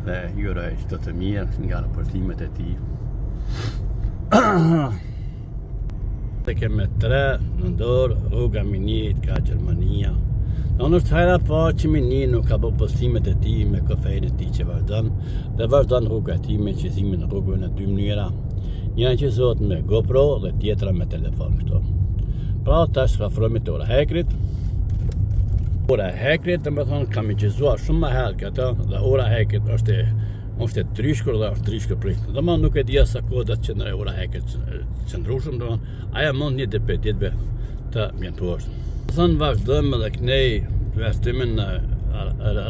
dhe ju uroj çdo të mirë nga raportimet e tij. Të keme 3 në dorë rruga Minit ka Gjermania. Në është hera parë që Mini nuk ka bërë postimet e tij me kafejnë e tij që vazhdon dhe vazhdon rruga e tij me qizimin në rrugën në 2 mënyra. Njëra që zot me GoPro dhe tjetra me telefon këto. Pra tash rafrohemi te ora hekrit. Ora hekrit, domethënë kam i qizuar shumë më herë këtë dhe ora hekrit është e trishkur dhe është trishkur prish. Domethënë nuk e di sa kohë do të qëndroj ora hekrit qëndrueshëm, domethënë ajo mund një ditë ditëve të mjaftuar. Thënë vazhdojmë edhe kënej vazhdimin në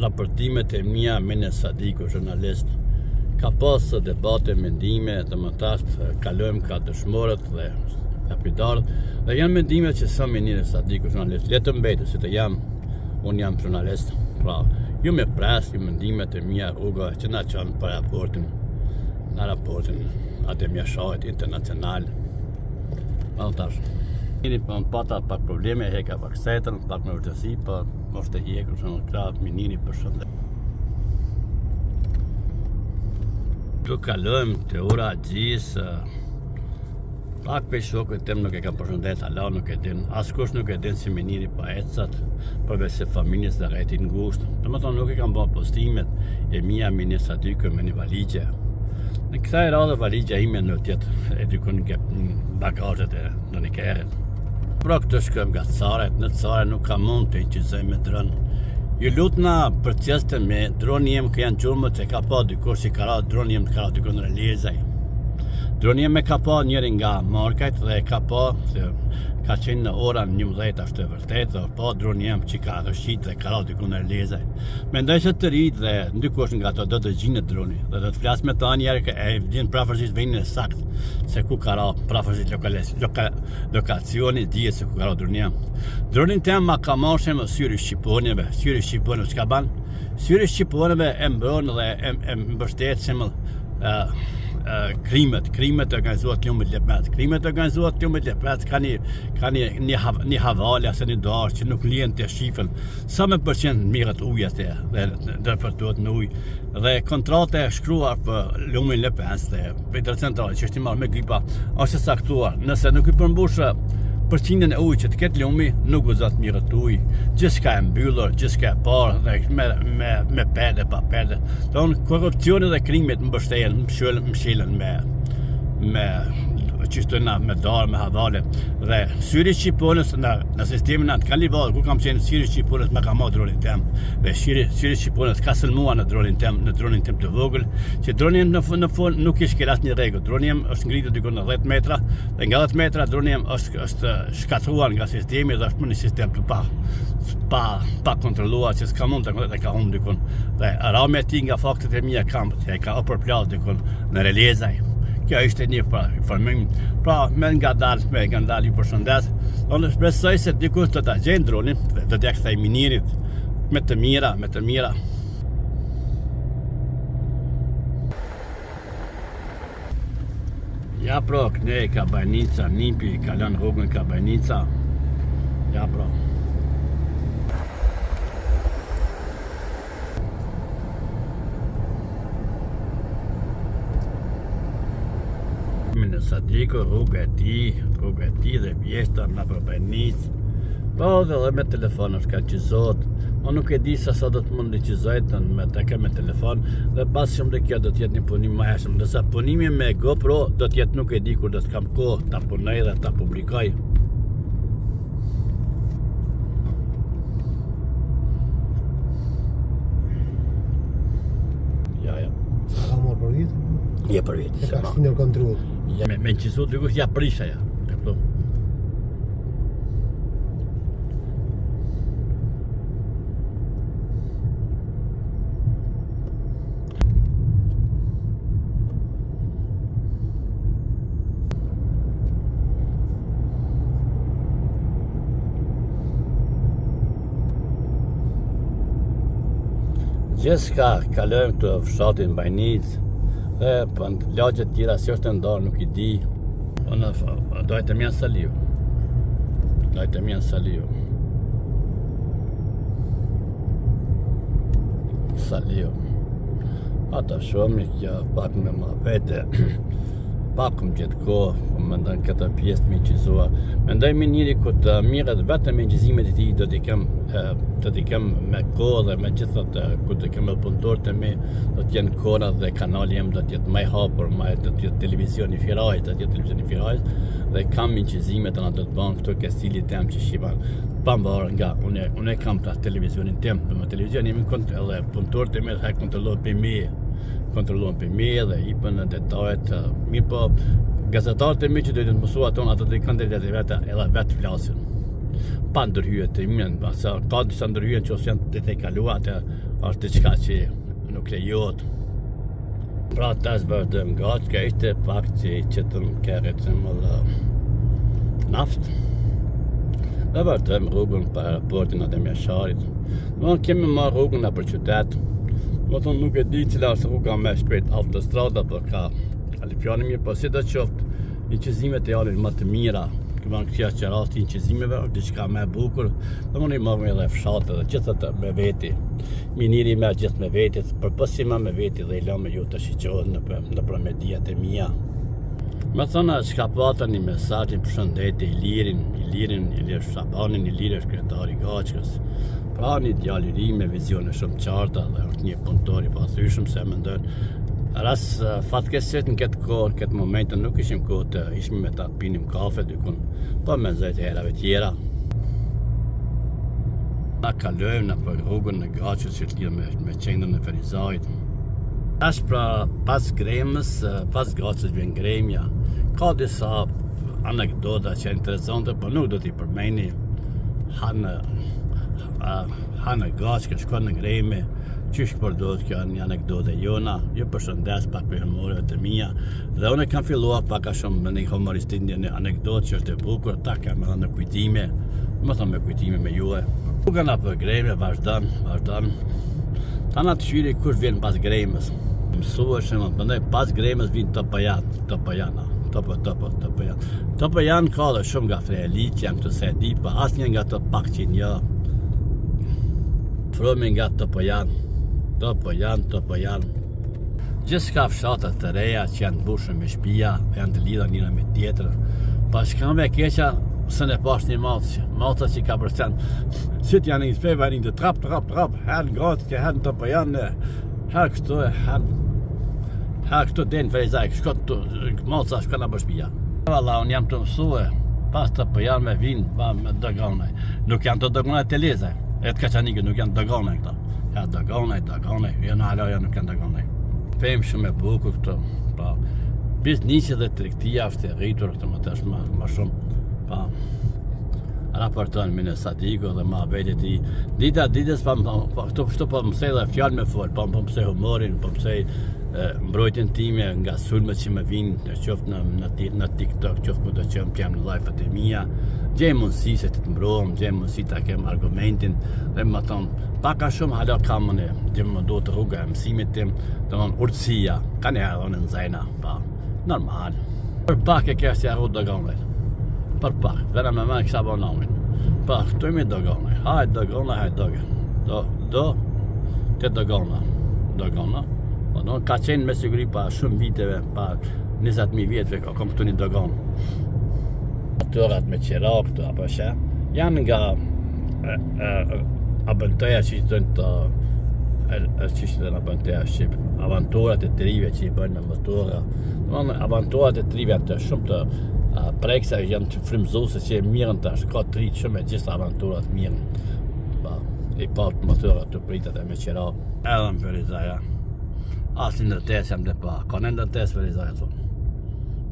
raportimet e mia me në Sadiku, jurnalist. Ka pas debate, mendime, dhe më tash kalojmë ka dëshmorët dhe kapitarët dhe janë mendime që sa Mini Sadiku, jurnalist, le të mbetë se të jam, unë jam jurnalist, pra ju me pres, ju mendimet e mia rruga që na çon për raportin atë mia shohit internacional. Tash Mini pata pak probleme, heka pak setën, pak me urgjësi, po është e hekur në krah Minini për shëndet. Tu kalojmë të ura gjisë, pak për shokët tem nuk e kam përshëndet, Allah nuk e din, askush nuk e din si Minini pa ecat, përveç se familjes dhe rrethit ngushtë. Domethënë nuk e kam bërë postimet e mia Mini Sadiku me një valigje. Në kësaj radhe valigja ime në tjetë e dykun nga bagazhet e në një keret. Pra këtë shkëm nga caret, në caret nuk ka mund të inqizoj me dronë. Ju lutna për qeste me droni jem kë janë gjurmët që ka pa dykur që ka ra droni jem të ka ra dykur në relizaj. Droni jem e ka pa njëri nga markajt dhe ka pa se ka qenë në ora 11 ashtë të vërtet dhe pa droni jem që ka rëshqit dhe ka ra dykur në relizaj. Mendoj se të rritë dhe ndikush nga to do të gjinë droni dhe do të flasë me ta njerë e vjen prafërsisht vejnë në sakt se ku ka ra prafërsisht lokacioni dhije se ku ka ra droni jem. Dronin tem ma ka marrë më syri shqiponjeve që ka ban? Syri shqiponjeve e mbron dhe e mbështet që më krimet e organizuat Lumit Lepec. Krimet e organizuat Lumit Lepec ka një havale ose një darë që nuk lihen të shifën. Sa me përqend mirët ujës dhe përtuat në ujë. Dhe kontrate e shkruar për Lumin Lepec dhe Vetër Centrale që është i marrë me gripa është saktuar. Nëse nuk i përmbushë përqindjen e ujë që të ketë lumi, nuk gëzat mirët ujë. Gjithçka e mbyllur, gjithçka e parë dhe me perde, pa perde. Don korrupsioni dhe krimet mbështehen, mshilën me qishtojna me darë, me havale. Dhe syri shqiponës në sistemin atë ka livar, ku kam qenë syri shqiponës me ka marrë dronin tem. Dhe syri shqiponës ka sëlmua në dronin tem të vogël, që dronin në fund nuk ish kelas një rregull. Droni jem është ngritur diku në 10 metra, dhe nga 10 metra droni jem është shkatruar nga sistemi dhe është më një sistem të pa kontrolluar që s'ka mund të ka humbë dikun. Dhe rame e ti nga faktet e mia kampët, që e ka opërplas dikun në relezaj. Kjo ishte një informim, pra me nga dalë ju përshëndes. Unë shpresoj se dikush të ta gjenë dronin dhe të t'ja kthej Minirit me të mira. Ja pro, kënej ka Bajnica, Nipi, kalon rrugën ka Bajnica. Ja pro. Në Sadiku, rruga e ti dhe vjeshta në për Bajnicë. Po dhe me telefon është ka qizot. O nuk e di sa do të mund të qizojtën me të ke me telefon dhe pas shumë dhe kjo do t'jetë një punim ma heshëm. Dësa punimi me GoPro do t'jetë nuk e di kur do t'kam kohë ta punoj dhe ta publikoj. Ja. Ka morë për vitë? Je për vitë. E ka shtinë në kontrol. Me qizot dikush ja prisha ja. Gjithçka kalojmë të fshatin Bajnicë dhe për lagjet tjera si është ndarë nuk I di. Unë dojtë mjanë Saliu. Ata shumë që pak me ma vete, pak më gjithë kohë, po më ndonë këta pjesë me qizua. Mendoj me njëri ku të mirët vetëm me gjizimet e ti do t'i kem me kohë dhe me gjithat ku të kem me punëtor të me, do t'jenë kona dhe kanali jem do t'jetë maj hapur, do t'jetë televizioni firajs, dhe kam me gjizimet të nga do t'banë këto ke stilit tem që shivan. Pambarë nga, unë kam pra televizionin tem, në televizionin jemi edhe punëtor të me dhe kontrolluan për me dhe i për në detajet. Mirë po, gazetarët e mi që dojtë të mësua tonë, ato të i kanë dhe vete edhe vetë flasin. Pa ndërhyjet të imen, ka disa ndërhyjet që ose janë të te kalua, atë është të qka që nuk lejohet. Pra të është vërdëm gati, ka ishte pak që të më kërët që më naftë. Dhe vërdëm rrugën për aeroportin atë Mjasharit. Në kemi marrë rrugën në për qytetë. Më thonë nuk e di cila është rruga me shpejt autostrada për ka Kalipjani mirë, po si do qoftë inqizimet e jalin më të mira, këman këtja që rasti inqizimeve, diçka me bukur, dhe më një marrë me dhe fshatë dhe gjithët me veti. Miniri me gjithë me veti, përpësima me veti dhe i lëmë ju të shiqohet në për mediat e mija. Me thonë që ka pata një mesazh, një përshëndetje Ilir Shabanin, Ilir shkretari Gaçkës. Pra një djalë i ri me vizione shumë qarta dhe është një punëtor i pathyeshëm se mendojnë. Ras fatkeqësisht në këtë kohë, këtë momente nuk ishim kohë të ishim me ta pinim kafe dykun, po me zëjtë herave tjera. Na kalojmë në për rrugën në Gaçkës që të me qendrën e Ferizajit. Tash pra pas gremës, pas Gaçkës vjen gremja. Ka disa anekdota që interesante, po nuk do t'i përmeni. Hanë Gaçkë, shkon në greme, qysh përdojt kjo një anekdote jona, ju përshëndes pak për humoreve të mija, dhe unë kam filluar pak a shumë me një humoristin një anekdote që është e bukur, ta kam edhe në kujtime, më thonë me kujtime me juve. Rruga për greme, vazhdan, ta na të shiri kush vjen pas gremës. Mësueshëm, pëndoj pas gremës vjen Topajana. Topajan ka dhe shumë nga Frejeli që janë këto se di, pa asë një nga të pak që një. Fromi nga Topajan. Gjithë ka fshatët të reja që janë bushën me shpia, janë të lidha njëra me tjetër. Pa shkame keqa, së ne pash një malca që ka përsen. Sytë janë një speva një të trap, herë gati që herë në Topajan, herë kështu e herë këtu denë Ferizaj, malca shka në bëshpia. Valla, unë jam të mësue, pas të Topajan me vinë, me dëgonaj. Nuk janë të dëgonaj të leze, e të kaçanikë nuk janë dëgonaj këta. Ja, dëgonaj, janë haloja nuk janë dëgonaj. Fejmë shumë e bukur këto, pa. Biznisë dhe tregtia është e rritur këtë më tash më shumë, pa. Raporton me në Sadiko dhe ma vetë ti. Ditës pa këto po mësej dhe fjalë me fol, po mësej humorin, po mësej mbrojtjen time nga sulmet që më vinë, qoftë në TikTok, qoftë ku do që jam në live-at e mia. Gjej mundësi se të mbrohem, gjej mundësi ta kem argumentin dhe më thonë, pak a shumë hala kam në që më do të rruga e mësimit tim, të thonë urtësia, ka një edhe në zajna, pa, normal. Për pak e kështë ja rrut dogonaj, për pak, vera me me kësha bo namin, pa, këtu imi dogonaj, hajt dogonaj, të dogona, ka qenë me siguri pa shumë viteve, pa 20.000 vjetëve, ka kom këtu një dogonë. Motorat me qirak këtu, apo shë, janë nga abëntoja që të në abëntoja shqip, avanturat e trive që i bënë me motora. Avanturat e trive janë të shumë të preksa, janë të frimzuse që e mirën të ashtë, ka tri shumë e gjithë avanturat mirën. I patë motorat të pritat e me qirak. Edhe më Ferizaja. Asë në ndërtes jam dhe pa, ka në ndërtes Ferizaja thonë.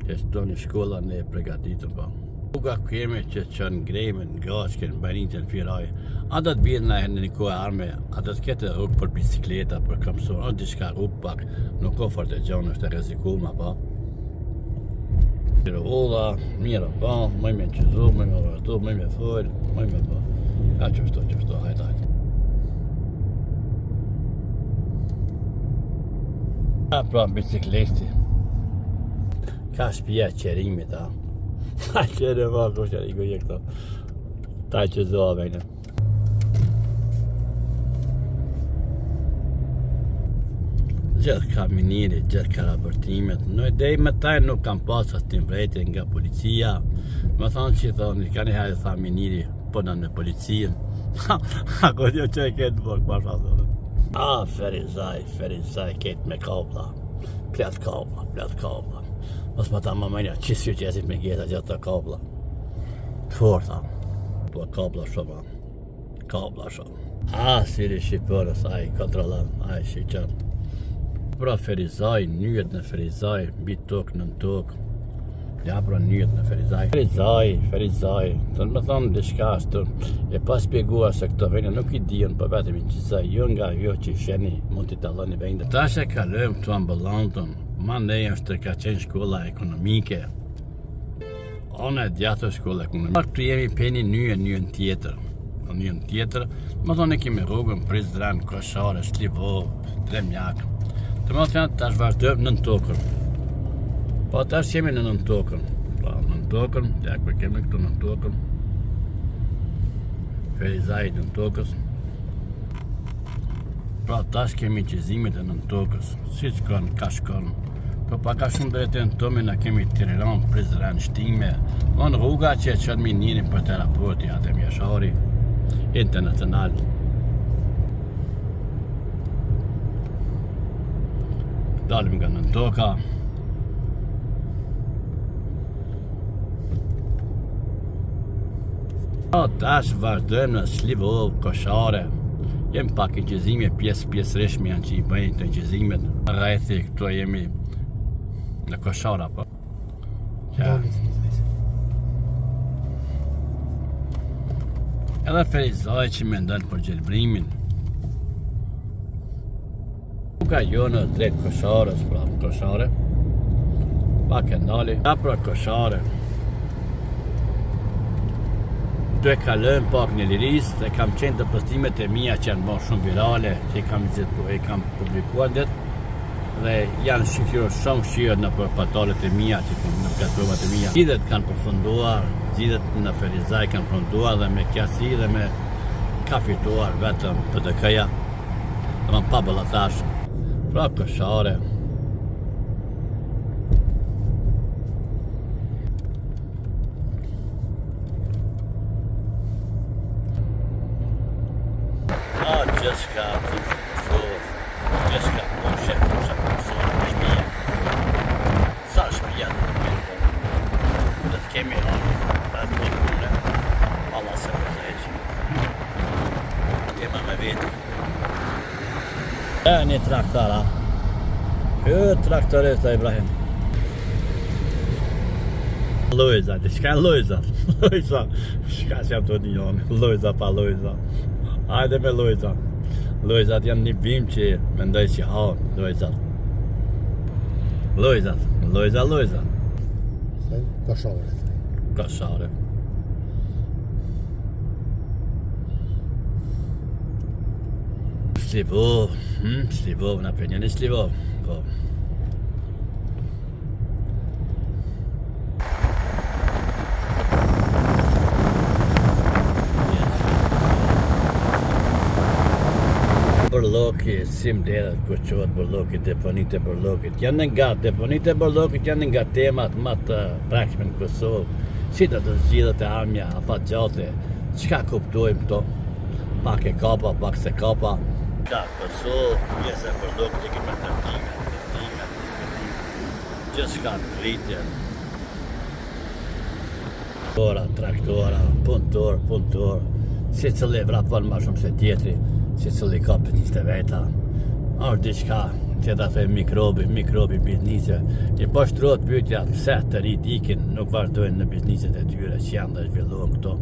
Që shto një shkolla në e pregatitëm pa. Rruga kemi që qënë grejmen, Gaçkë, në Barinjën, Firaj, a do të bjerë në një kohë arme, a do të kete rrugë për bicikleta, për këmësor, a diçka rrugë pak, nuk o fort e gjonë, është e rezikuma pa. Mire ulla, mire pa, mëj me qëzu, mëj me vërtu, mëj me fërë, mëj me pa. Ja qështu, hajt. Pra biciklesti. Ka shpia qerimit, a. Ta qere ma, ko qeriku je këto. Ta që zoa vejnë. Gjithë kaminiri, gjithë ka raportimet. Në dej me taj nuk kam pas as të mbrejtje nga policia. Më thonë që thonë, ka një herë tha miniri, po në policien. Ako jo që e ketë bërë, pasha thonë. Ferizaj, ketë me kabla. Plet kabla. Mos më ta më mënja, qësë që jesit me gjeta gjithë të kabla. Të forta. Po kabla shumë. Siri Shqipërës, a i kontrolën, a i shqyqën. Pra Ferizaj, njët në Ferizaj, mbi tokë në tokë. Ja pra njët në Ferizaj. Ferizaj, të në më thonë diçka ashtë, e pas spjeguar se këto vene nuk i dijen, për vetëm i qësa jo nga jo që i sheni, mund t'i taloni vende. Ta që kalëm këtu ambulantën, ma nej është ka qenë shkolla ekonomike. Ona e djatë shkolla ekonomike. Këtu jemi peni njën tjetër. Njën tjetër, më thonë e kemi rrugën, Prizren, Koshare, Shlivov, Dremjak. Të më thonë tash vazhdojmë në tokën. Po tash jemi në tokën. Pra në tokën, ja ku kemi këtu në tokën. Ferizaj në tokës. Pra tash kemi qizimit e në tokës. Si shkon, ka shkon. Po paka shumë drejten tëmi na kemi Tiriran, Prizren, Shtime. Në rruga që e qënë minini për të raporti atë mjeshari internacional. Dalim nga në toka. Tash vazhdojmë në Shlivov, Koshare. Jem pak i qëzime pjesërisht janë që i bëjnë të qëzimet. Rrejthi këto jemi në Koshara, po. Edhe Ferizaj që me ndalë për gjelbrimin. Ka jonë drejt Kosharës, pra Koshare. Pak e ndali. Ja pra Koshare. Tu e kalëm pak në liris dhe kam qenë të postimet e mia që janë bërë shumë virale, që i kam publikuar det dhe janë shikirë shumë shirë në portalet e mia, që në platformat e mia. Zgjidhjet kanë përfunduar, zgjidhjet në Ferizaj kanë përfunduar dhe me qasi dhe me ka fituar vetëm PDK-ja, dhe pa ballatash. Pra Koshare. Gjithka, po shef, me mija. Sa shpija dhe të kërë, dhe të kemi rënë, dhe të një kune, Allah se përzeqë. Tema me veti. E një traktara. Traktorista Ibrahim. Lojza, të shka Lojza? Shka që jam të një jonë, Lojza pa Lojza. Hajde me Lojza. Lojzat janë një bim që mendoj që Lojzat. Lojza. Koshare. Shlivov, na penjeni Shlivov. Po. Burloki, sim derat ku qohet burloki, deponit e burlokit. Janë nga deponit e burlokit, janë nga temat më të prekshme në Kosovë. Si të zgjidhet e armja, afat gjate, çka kuptojmë këto? Pak e kapa, pak se kapa. Ka Kosovë, pjesë e burlokit që kemi ndërtime. Gjithçka rritje. Traktora, punëtor, si cili vrapon ma shumë se tjetri. Si cili ka biznis të veta. Është diçka që ta thë mikrobi biznise. Që po shtrohet pyetja pse të rit ikin, nuk vazhdojnë në bizniset e tyre që janë dhe zhvilluar këto.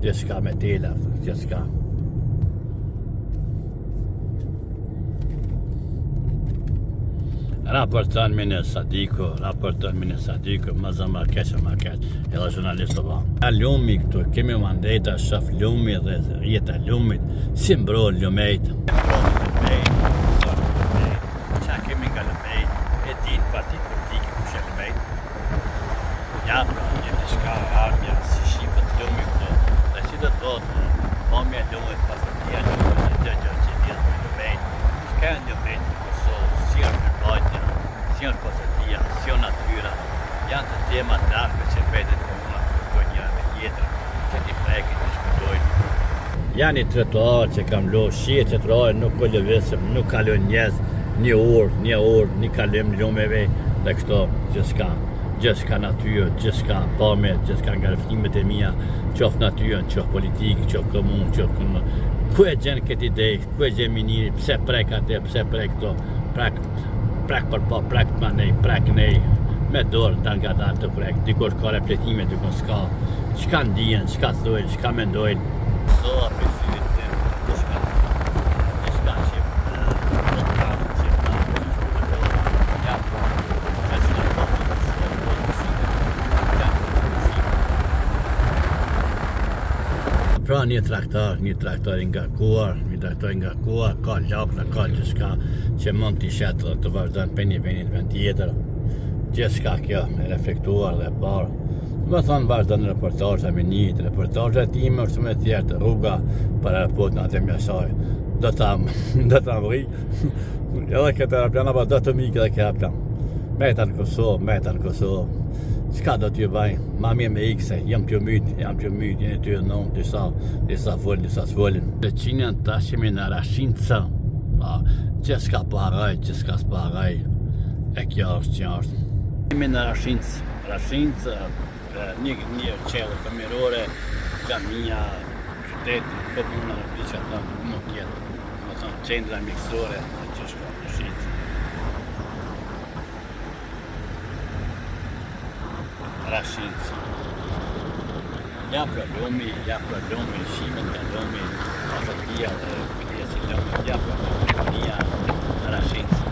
Diçka me tela, diçka. Raporton me në Sadiku, më zëma keqë. Edhe jurnalistë ba. Lumi këtu, kemi mandeta shaf lumi dhe jeta lumit, si mbro lumejt. Qa kemi nga lumejt, e din partit politike ku shë lumejt. Ja, pra, një diçka armja, si shifët lumi këtu, dhe si të thotë, pomja lumit, pasërtia lumit, dhe gjë që vjetë me lumejt. Shka e lumejt në Kosovë, si sinë posetia, sinë natyra, janë të tema darkë që vetet komuna të kuptojnë njëra me tjetër, që t'i prekin të shkutojnë. Janë i trotuar që kam lo, shie që trotuar nuk ko lëvesëm, nuk kalon njerëz, një orë, një kalim në lumeve, dhe kështo gjithçka natyrë, gjithçka pame, gjithçka ngarëftimet e mia, qoftë natyrën, qoftë politikë, qoftë komunë, qoftë ku e gjen këtë ide, ku e gjen miniri, pse prek atë, pse prek këto, prek për po, prek të manej, prek nej, me dorë dal nga dal të prek, dikush ka reflektime, dikush s'ka, çka ndihen, çka thojnë, çka mendojnë, so për syrit të gjithçka që pra një traktar i ngarkuar, ka lakna, ka gjithçka që mund t'i shetë dhe të vazhdojnë për një vend tjetër. Gjithçka kjo e reflektuar dhe parë. Më thonë vazhdojnë reportajë me njët, reportajë time është me tjertë, rruga për aeroport në atë mjasaj. Do ta mri, edhe këtë aeroplan, apo do të mikë edhe këtë aeroplan. Meta në Kosovë. Çka do t'ju baj? Ma mirë me ikse, jam t'ju myt, jeni t'ju non, disa folin, disa s'folin. Dhe qinën tash jemi në Rashinca, gjithçka po harroj, gjithçka s'po harroj, e kjo është që është. Jemi në Rashinca, një qellë fëmirore, xhamia, qyteti, komuna në diçka të mund tjetë, më thonë qendra mjekësore, që shko Rashinca. Rashinca. Ja problemi, shimet nga lomi, pasatia dhe kujtesi lomi, ja problemi Rashinca.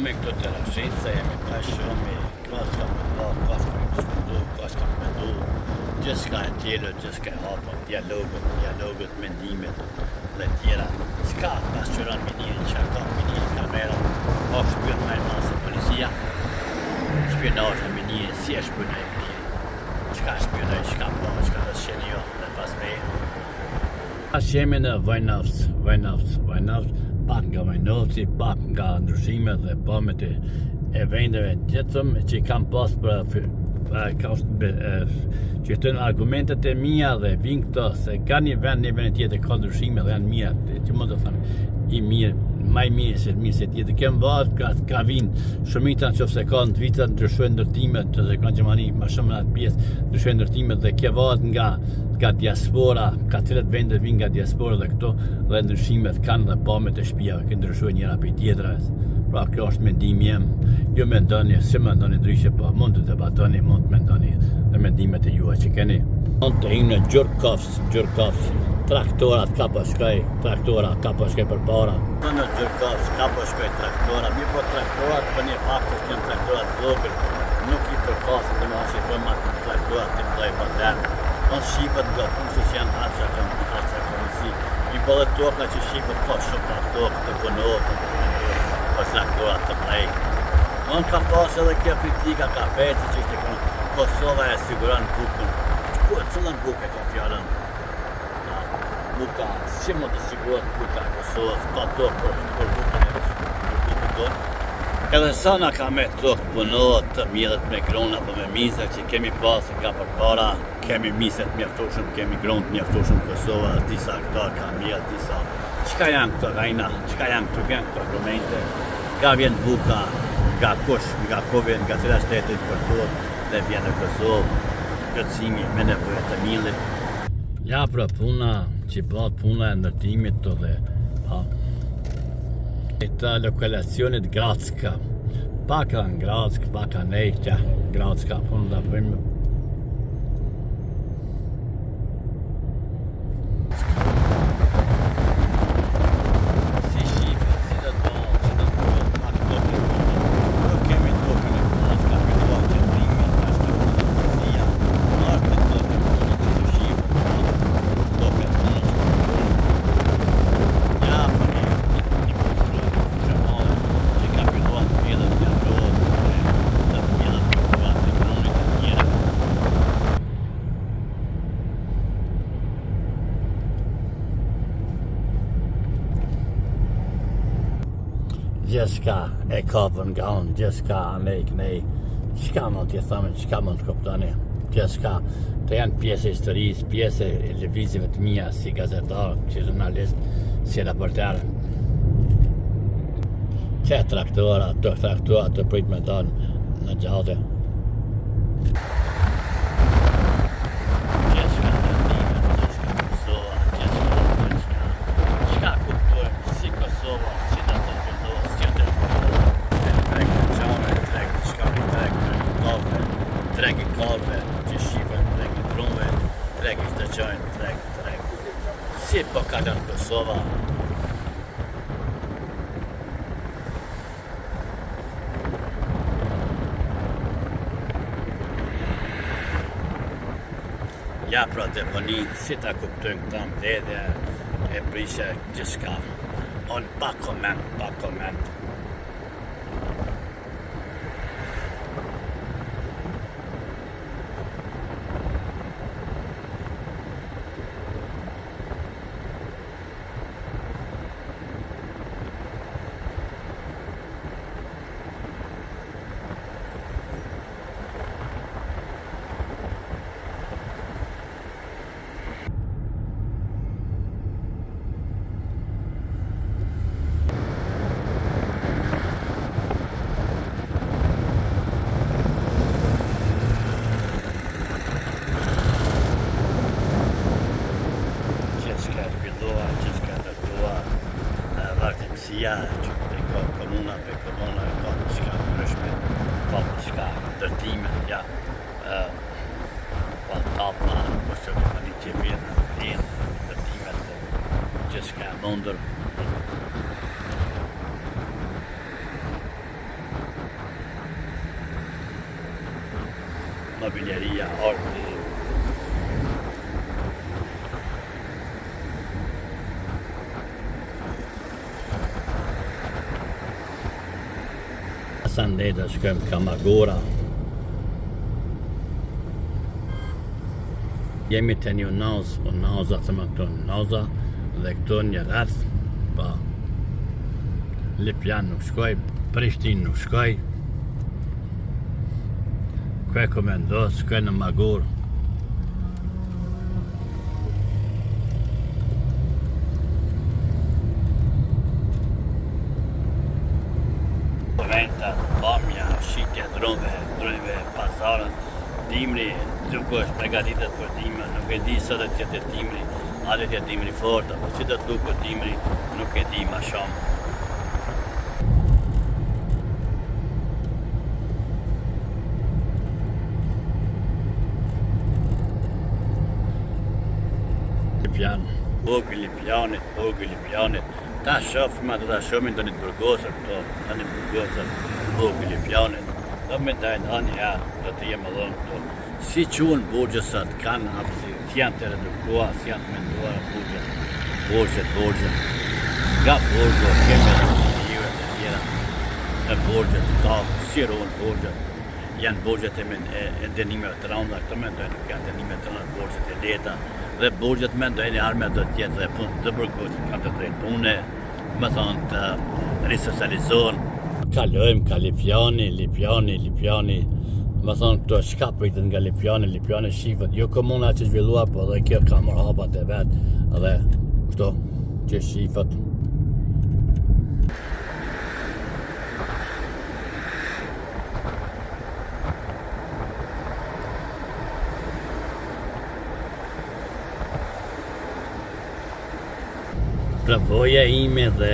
Me këto të Rashinca jemi pashumi, ka shka mendu, gjithçka e tjera, gjithçka e hapa, dialogut, mendimet dhe tjera. Çka pasqyron minirin, çka ka minirin kamera, o shpyr më e masë policia. Shpionazh me një, si e shpionoj me një, çka shpionoj, çka po, çka do të sheni jo, dhe pas me. As jemi në Vojnovc, pak nga Vojnovci, pak nga ndryshimet dhe pëmet e vendeve tjetëm që kam pas që këtën argumentet e mia dhe vinë këto, se ka një vend tjetër ka ndryshime dhe janë mija, që mund të thëmë, i mirë, maj mirë se tjetër. Kem vazhë, ka vinë shumita në qofë se ka në vitët, ndryshojnë ndërtimet, që se ka në Gjermani, ma shumë në atë pjesë, ndryshojnë ndërtimet dhe ke vazhë nga diaspora, ka cilët vendet vinë nga diaspora dhe këto, dhe ndryshimet kanë dhe pamet e shpijave, që ndryshojnë njëra për tjetërës. Pra kjo është mendimi jem, ju mendoni, si mendoni ndryshe, po mund të debatoni, mund të mendoni dhe mendimet e juaj që keni. Mund të hinë në Gjurkovs, traktorat ka po shkoj për para. Në Gjurkovs ka po shkoj traktorat, mi po traktorat për një fakt është një traktorat vlogër, nuk i përkasën dhe më që të më traktorat të mdoj modern. Në shqipët nga punësë që janë harqa komisi, i bëllë toka që shqipët ka shumë traktorat të punohet, për traktorat të mdoj. Në ka pas edhe kjo kritika ka peci që ishte kënë Kosova e siguran bukën. Cëllën bukë e ka fjallën? Buka, si më të sigurat buka e Kosovës, ka tokë për bukën e bukën tonë. Edhe sa na ka me tokë punohet të mjedhet me grona për me mizet që kemi pasë nga për para, kemi mizet mjaftoshëm, kemi gronë mjaftoshëm Kosova, disa këta ka mjedhet, disa. Qka janë këto gajna, qka janë këto argumente? Ka vjen buka, nga kush, nga kovin, nga cila shtetit për tot, dhe vjen në Kosovë, plotësimi me nevojat të millit. Ja pra puna, që bat puna e ndërtimit të dhe, të lokalacionit Gracka, paka në Grack, paka nejtja, Gracka, punë da bëjmë. Gjithçka e kapën nga unë, gjithçka ne çka mund t'i thëmë, çka mund të kuptoni, gjithçka të janë pjesë e historisë, pjesë e lëvizjeve të mia si gazetar, si jurnalist, si raporter. Që traktora të prit me tonë në gjatë. Treg i kave, që shifën, treg i drunve, treg i shtëqojnë, treg. Si po kalon Kosova. Ja pra deponit, si ta kuptojnë këta mbledhje, e prishe gjithçka. On pa koment. Ja, që për komuna e ka të shka ndryshme, ka të shka ndërtime, ja, pa tapa, përse ka një që vjenë, ndërtimet, që shka mundur. Mobiljeria, arti, ne da shkojmë Kamagora. Jemi të një unaza, të më këto unaza, dhe këto një rreth, pa Lipjan nuk shkoj, Prishtin nuk shkoj. Kë komendos, shkoj në Magor. Pamja, shitja, drunve, pazarën, dimri, duke është përgatitet për dimri, nuk e di së dhe tjetë dimri, a dhe tjetë dimri fort, apo si të duke dimri, nuk e di ma shumë. Bogu Lipjanit, ta shofëm atë ta shomin të një të burgosër këto, të një burgosër, Bogu Lipjanit, do me dajnë anë ja, do të jemë dhonë këto. Si qunë burgjësat, kanë aftësi, si janë të redukua, si janë të menduar burgjët. Nga burgjët, keme njëve të tjera, në burgjët, ka, si ronë burgjët. Janë burgjët e denimeve të randa, këto mendojnë nuk janë denime të randa, burgjët e leta, dhe burgjët mendojnë e arme do tjetë dhe punë të burgjët, kanë të drejtë pune, më thonë të risocializohen. Kalojmë ka Lipjani, më thonë këto shka pritën nga Lipjani shifët, jo komuna që zhvillua, po dhe kjo ka mërë hapat e vetë, dhe këto që shifët. Përvoja ime dhe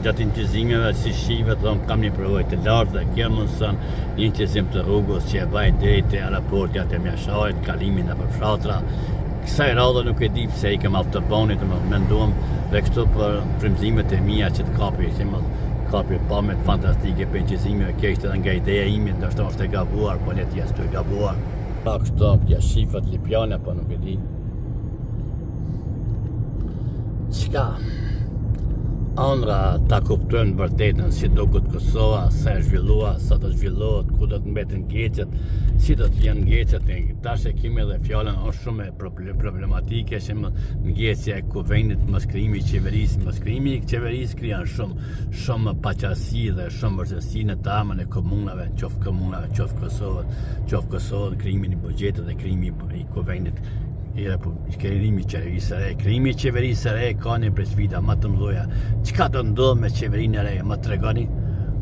gjatë inqizimeve si shive, kam një përvoj të lartë dhe kjo mundëson një inqizim të rrugës që e bajt drejt të aeroportja të Mjashajt, kalimin në përfratra. Kësaj radhe nuk e di pse i kem autobonit të më menduam dhe kështu për frymëzimet e mia që të kapi pamet fantastike për inqizimeve, kjo ishte edhe nga ideja ime, ndoshta është e gabuar, po le të jetë të gabuar. Pra kështu kja shifët Lipjane, po nuk e di. Qka? Andra ta kuptojnë vërtetën si duket Kosova, sa e zhvillua, sa do zhvillohet, ku do të mbeten ngecet, si do të jenë ngecet. Tash e kemi edhe fjalën është shumë problematike që ngecja e Kuvendit, mos krijimi i qeverisë, mos krijimi i qeverisë krijon shumë paqartësi dhe shumë vërtetësi në tamën e komunave, qoftë Kosovë, krijimin e buxhetit dhe krijimi i Kuvendit. Krijimi i qeverisë së re. Krijimi i qeverisë së re ka një sfida më të mëdha. Çka do ndodh me qeverinë e re? Më tregoni?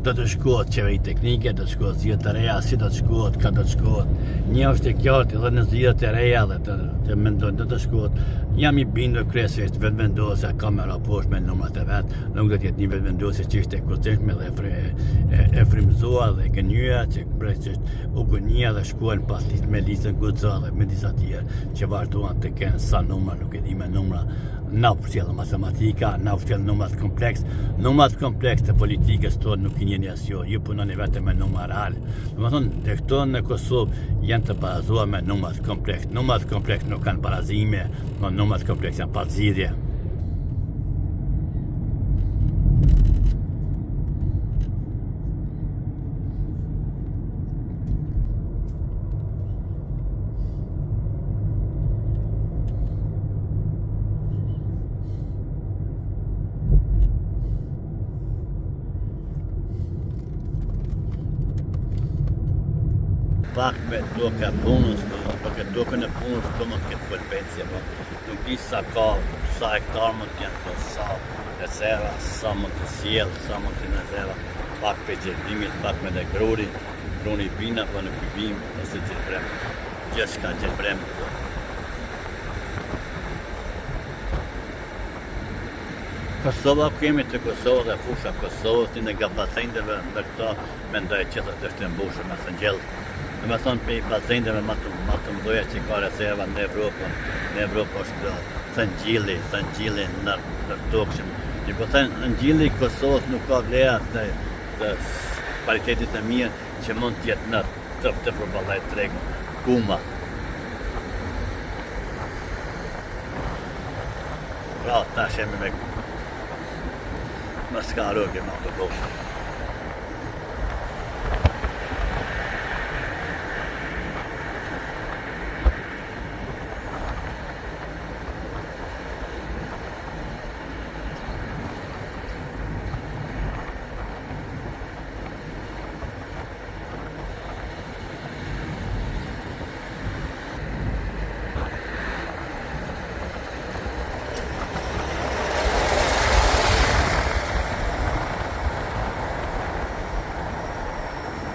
Do të shkohet qeveri teknike, do të shkohet zgjedhje të reja, si do të shkohet, ka do të shkohet. Një është e qartë edhe në zgjedhjet e reja dhe të mendojnë do të shkohet. Jam i bindur kryesisht vetëvendosja ka me raport me numrat e vet, nuk do të jetë një vetëvendosje që ishte kurzeshme dhe e frymëzuar dhe gënyja që precisht u gënjia dhe shkuan pas me listën Guxha dhe me disa tjerë që vazhduan të kenë sa numra, nuk e di me numra. Na përcjellë matematika, na përcjellë numrat kompleks të politikës tonë nuk i njeni asjo, ju punoni vetëm me numra real. Domethënë, dhe këto në Kosovë janë të barazuar me numrat kompleks. Numrat kompleks nuk kanë barazime, numrat kompleks janë pa zgjidhje. Pak me toka punës, porque tokën e punës do më këtë përbetje, nuk di sa hektar më të jenë, sa rezerva, sa më të sjellë, sa më të rezerva, pak për gjelbimit, pak me dhe gruni bina, po në pybim, ose gjelbrem, gjithçka gjelbrem. Kosova, kemi të Kosovë dhe fusha Kosovës, në nga basenjeve në këto, mendoj që të është të mbushur me së ngjellë. Dhe me thonë për i basenjeve më të mdoja që ka rezerva në Evropë është thëngjili në tokshëm. Që po thënë, në gjili Kosovës nuk ka vlera të paritetit e mirë që mund tjetë në të përballaj tregu, kuma. Pra, ta shemi me më s'ka rrugë me autobus.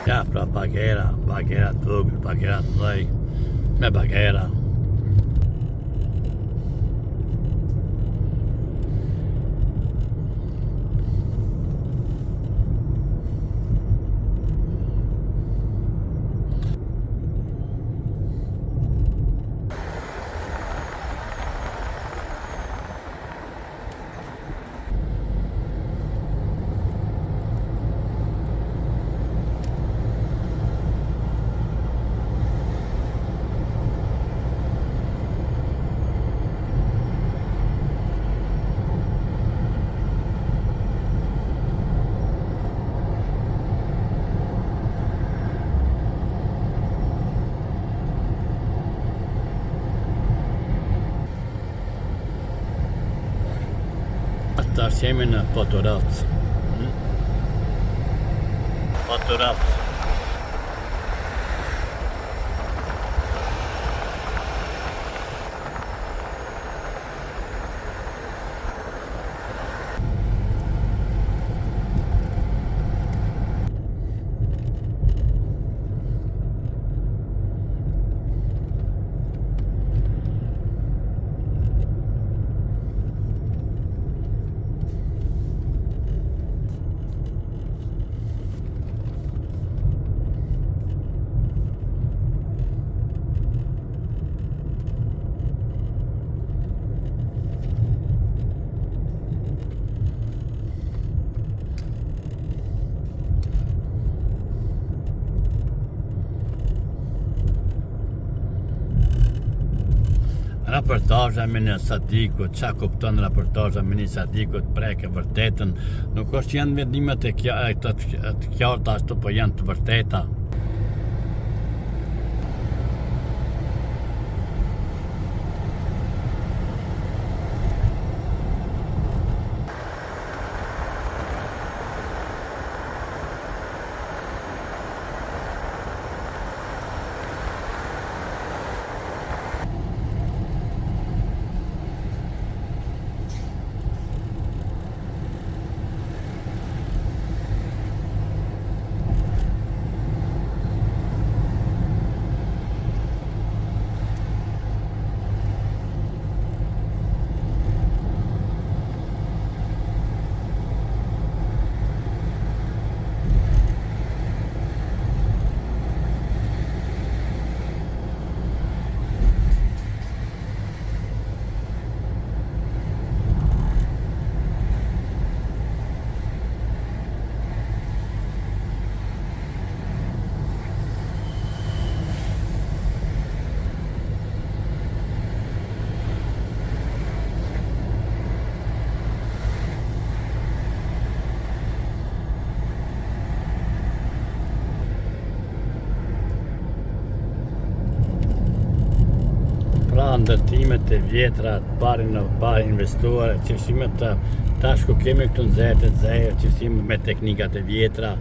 Ja, pra bagera tugër, bagera të dhej, me bagera. Tash jemi në Potorac. Potorac. Raportazha me në Sadikut, qa kupton raportazha me një Sadikut preke vërtetën, nuk është që janë vendimet e qarta ashtu, po janë të vërteta. Ndërtimet e vjetra të parin në parë investuare, qështimet të tash ku kemi këtu në zeje, qështimet me teknikat e vjetra,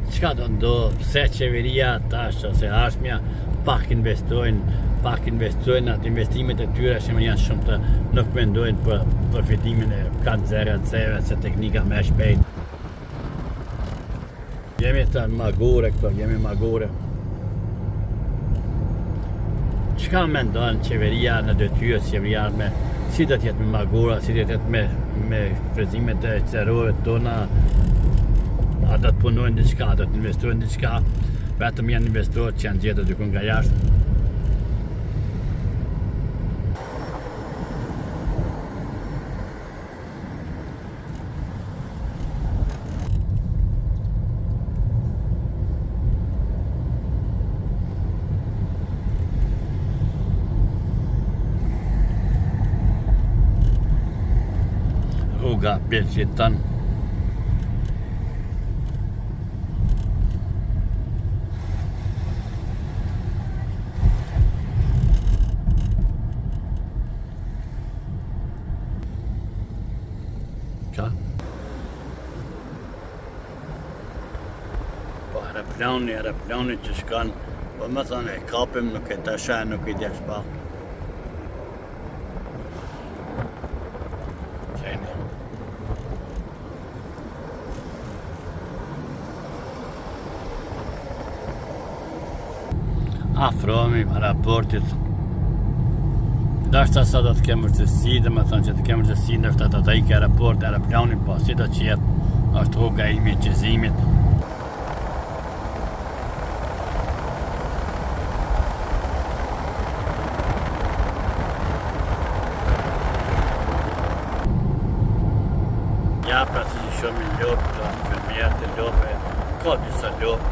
qka do ndodhë, pse qeveria tash ose ashmja pak investojnë atë investimet e tyre që janë shumë të nuk mendojnë për përfitimin e kanë zere se teknika me shpejt. Jemi të magure këto, jemi magure. Qka mendon qeveria në detyrës qeveriarme, si do t'jetë me magura, si do t'jetë me frezimet e qërore tona, a do t'punojnë diçka, do t'investojnë diçka, vetëm janë investorët që janë gjetur diku nga jashtë. Rruga Belgjitan. Qa? Po aeroplani që shkan, po më thënë e kapim, nuk e të shenë, nuk i djesh pa. Afrohemi raportit. Dashta sa do të kemë vërtësi, dhe më thonë që të kemë vërtësi ndërsa të ike raport e aeroplanin, po si do që jetë është rruga i mjekëzimit. Ja, pra si që shumë i lopë, të fermjerët e lopë, ka disa lopë.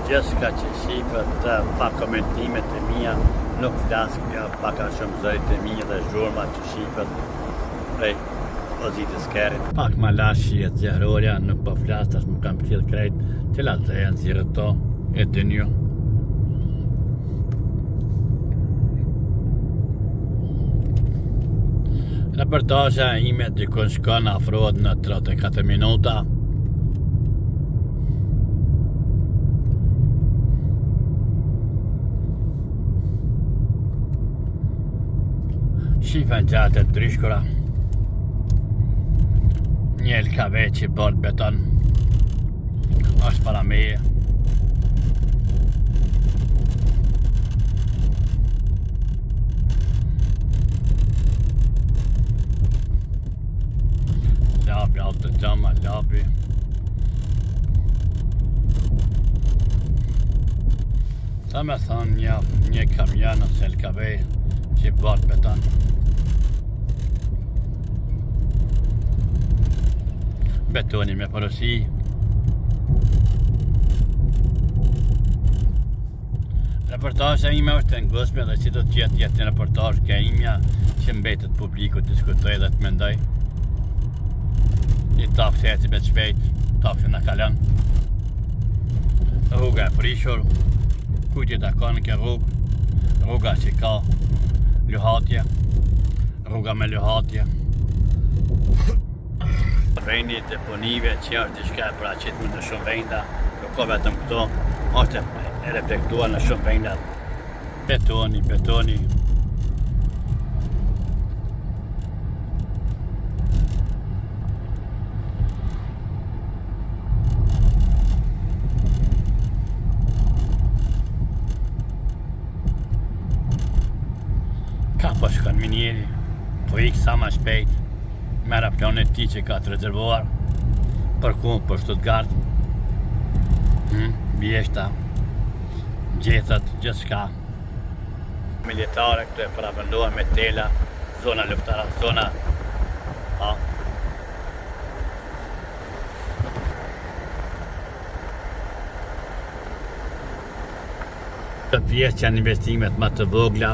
Gjithka që shifët pa komentimet e mija, nuk flasë paka shumë zërit e mija dhe zhurma që shifët prej pozitës kerit. Pak ma lashi e zjarorja, nuk po flasë, tash më kam pëtjel krejt, që la të janë zirë to, e të një. Reportaja ime dikun shkon afrohet në 34 minuta. Shifën gjatë e dryshkura. Një LKV që bord beton është para meje. Labi, altë gjama, labi. Sa me thonë një kamion ose LKV që bart beton. Betoni me porosi. Reportazha ime është e ngusme dhe si do të jetë një reportazh ka imja që mbetet publiku të diskutoj dhe të mendoj. Një taksi eci me të shpejt, taksi në kalon. Rruga e prishur, kujti ta ka në ke rruga që ka luhatje, rruga me luhatje. Vendi deponive që është diçka e paraqitme në shumë venda, nuk ka vetëm këto, është e reflektuar në shumë venda. Betoni. Ka po shkon minieri, po ikë sa ma shpejt. Merë planet ti që ka të rezervuar për ku, për Stuttgart, bjeshta, gjethat, gjithë shka. Militare këtu e paravendohen me tela, zona luftara, zona të pjesë që janë investimet më të vogla.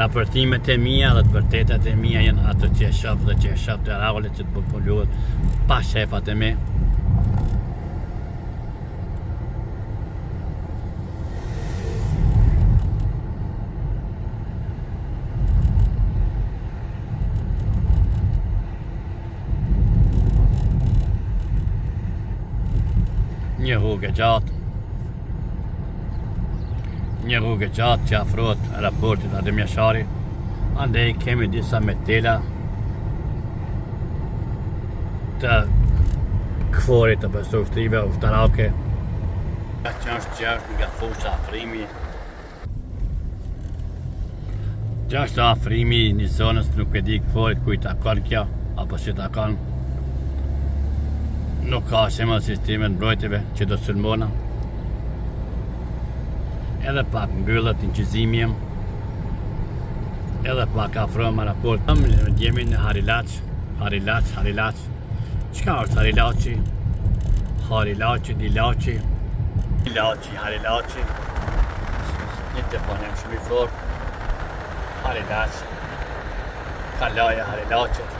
Raportimet e mia dhe të vërtetat e mia janë ato që e shoh dhe që e shoh të rrallet që të populohet pa shefat e me. Një rrugë gjatë që afrohet raportit Adem Jashari. Andaj kemi disa metela të këforit të përsoftive uftarake. Që është nga fusha afrimi. Që është afrimi një zonës nuk e di këforit kuj takon kjo, apo që takon. Nuk ka shema sisteme në mbrojtjeve që do sulmona. Edhe pak mbyllet inqizimi, edhe pak afrohem në raport. Jemi në Harilaç. Qka është Harilaçi? Dilaçi. Harilaçi. Një të ponem shumë i fort. Harilaç. Kalaja Harilaçit.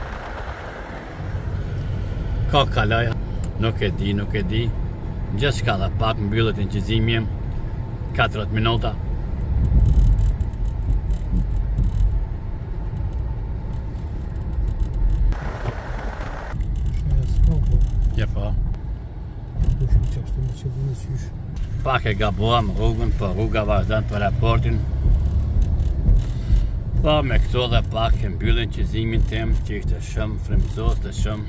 Ka kalaja? Nuk e di. Gjithë shka dhe pak mbyllet inqizimi. 4 minuta. Ja po. Pak e gabuam rrugën, po rruga vazhdon për raportin. Po me këto dhe pak e mbyllin qizimin tim që ishte shumë frymëzues dhe shumë.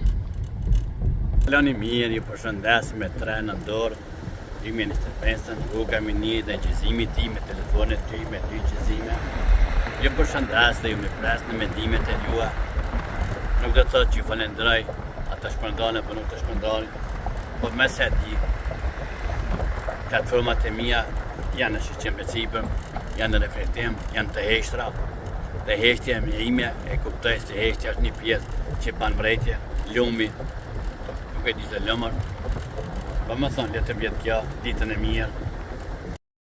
Kaloni mirë, ju përshëndes me tren në dorë. 2025, rruga me një dhe qizimi ti, me telefonet ty, me ty qizime. Ju përshëndes dhe ju me pres në mendimet e jua. Nuk do të thotë që ju falenderoj, ata shpërndane, për nuk të shpërndani. Po me se di, platformat e mia janë në shqeqen principëm, janë në reflektim, janë të heshtra. Dhe heshtja e ime e kuptoj se heshtja është një pjesë që ban mbrejtje, lumi, nuk e di se lëmër. Po më thonë, letë vjetë kjo, ditën e mirë,